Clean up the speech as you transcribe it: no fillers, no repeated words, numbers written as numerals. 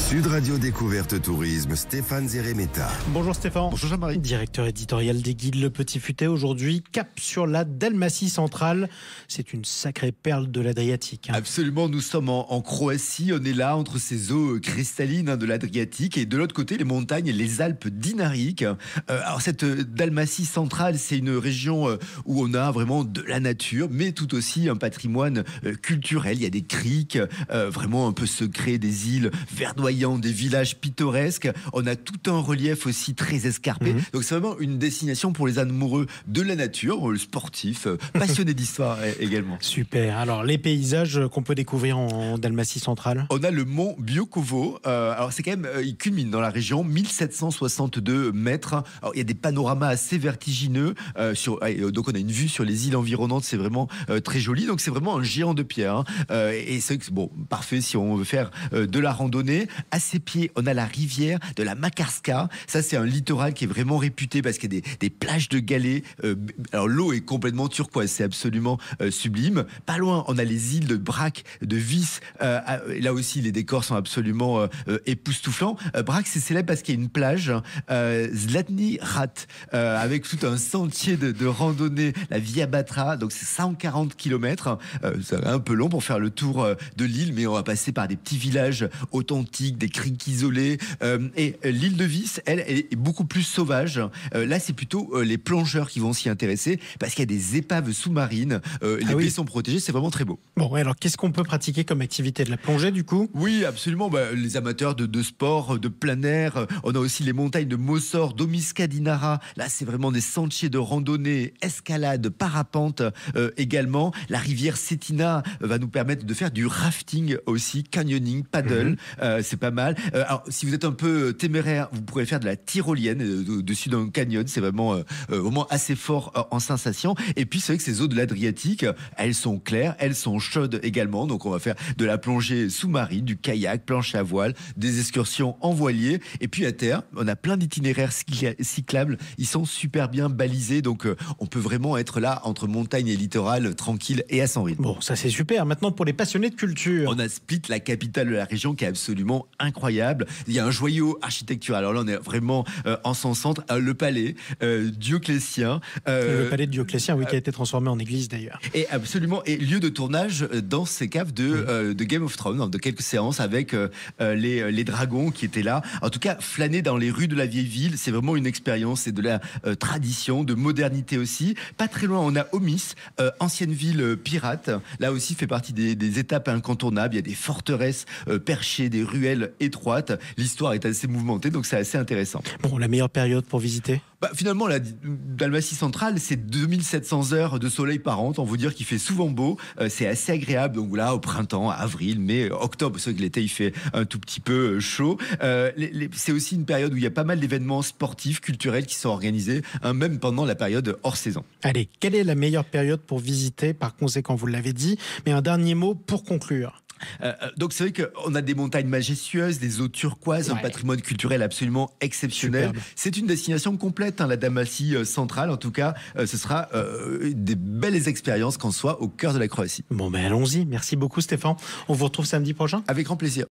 Sud Radio Découverte Tourisme, Stéphane Zeremeta. Bonjour Stéphane. Bonjour Jean-Marie. Directeur éditorial des Guides Le Petit Futet. Aujourd'hui, cap sur la Dalmatie centrale. C'est une sacrée perle de l'Adriatique. Absolument, nous sommes en Croatie. On est là entre ces eaux cristallines de l'Adriatique et de l'autre côté, les montagnes et les Alpes dinariques. Alors cette Dalmatie centrale, c'est une région où on a vraiment de la nature, mais tout aussi un patrimoine culturel. Il y a des criques, vraiment un peu secrets, des îles verdoyantes, des villages pittoresques. On a tout un relief aussi très escarpé. Donc c'est vraiment une destination pour les amoureux de la nature, sportifs, passionnés d'histoire également. Super. Alors les paysages qu'on peut découvrir en Dalmatie centrale. On a le mont Biokovo. Alors c'est quand même, il culmine dans la région, 1762 mètres. Alors il y a des panoramas assez vertigineux. Donc on a une vue sur les îles environnantes. C'est vraiment très joli. Donc c'est vraiment un géant de pierre. Et c'est bon, parfait si on veut faire de la randonnée. À ses pieds, on a la rivière de la Makarska. Ça, c'est un littoral qui est vraiment réputé parce qu'il y a des plages de galets. Alors, l'eau est complètement turquoise. C'est absolument sublime. Pas loin, on a les îles de Brač, de Vis. Là aussi, les décors sont absolument époustouflants. Brač, c'est célèbre parce qu'il y a une plage, Zlatni Rat, avec tout un sentier de randonnée, la Via Batra. Donc, c'est 140 km. C'est un peu long pour faire le tour de l'île, mais on va passer par des petits villages authentiques, des criques isolées. Et l'île de Vis, elle est beaucoup plus sauvage. Là, c'est plutôt les plongeurs qui vont s'y intéresser parce qu'il y a des épaves sous-marines. Les baies sont protégées, c'est vraiment très beau. Bon, alors qu'est-ce qu'on peut pratiquer comme activité? De la plongée, du coup? Oui, absolument. Les amateurs de sport, de plein air. On a aussi les montagnes de Mossor, Domiska Dinara. Là, c'est vraiment des sentiers de randonnée, escalade, parapente également. La rivière Cetina va nous permettre de faire du rafting aussi, canyoning, paddle. C'est pas mal. Alors, si vous êtes un peu téméraire, vous pourrez faire de la tyrolienne au-dessus d'un canyon. C'est vraiment assez fort en sensation. Et puis, c'est vrai que ces eaux de l'Adriatique, elles sont claires, elles sont chaudes également. Donc, on va faire de la plongée sous-marine, du kayak, planche à voile, des excursions en voilier. Et puis, à terre, on a plein d'itinéraires cyclables. Ils sont super bien balisés. Donc, on peut vraiment être là entre montagne et littoral, tranquille et à son rythme. Bon, ça c'est super. Maintenant, pour les passionnés de culture. On a Split, la capitale de la région, qui est absolument incroyable. Il y a un joyau architectural. Alors là, on est vraiment en son centre, le palais Dioclétien. Le palais de Dioclétien, oui, qui a été transformé en église d'ailleurs. Et absolument, et lieu de tournage dans ces caves de Game of Thrones, de quelques séances avec les dragons qui étaient là. En tout cas, flâner dans les rues de la vieille ville, c'est vraiment une expérience. C'est de la tradition, de modernité aussi. Pas très loin, on a Omis, ancienne ville pirate. Là aussi, fait partie des étapes incontournables. Il y a des forteresses perchées, des ruelles étroites. L'histoire est assez mouvementée, donc c'est assez intéressant. Bon, la meilleure période pour visiter? Finalement, la Dalmatie centrale, c'est 2700 heures de soleil par an. On vous dire qu'il fait souvent beau. C'est assez agréable. Donc là, au printemps, avril, mai, octobre, c'est vrai que l'été, il fait un tout petit peu chaud. C'est aussi une période où il y a pas mal d'événements sportifs, culturels qui sont organisés, même pendant la période hors saison. Allez, quelle est la meilleure période pour visiter? Par conséquent, vous l'avez dit. Mais un dernier mot pour conclure. Donc c'est vrai qu'on a des montagnes majestueuses, des eaux turquoises, un patrimoine culturel absolument exceptionnel. Superbe. C'est une destination complète, la Dalmatie centrale. En tout cas, ce sera des belles expériences qu'on soit au cœur de la Croatie. Bon, allons-y. Merci beaucoup Stéphane. On vous retrouve samedi prochain. Avec grand plaisir.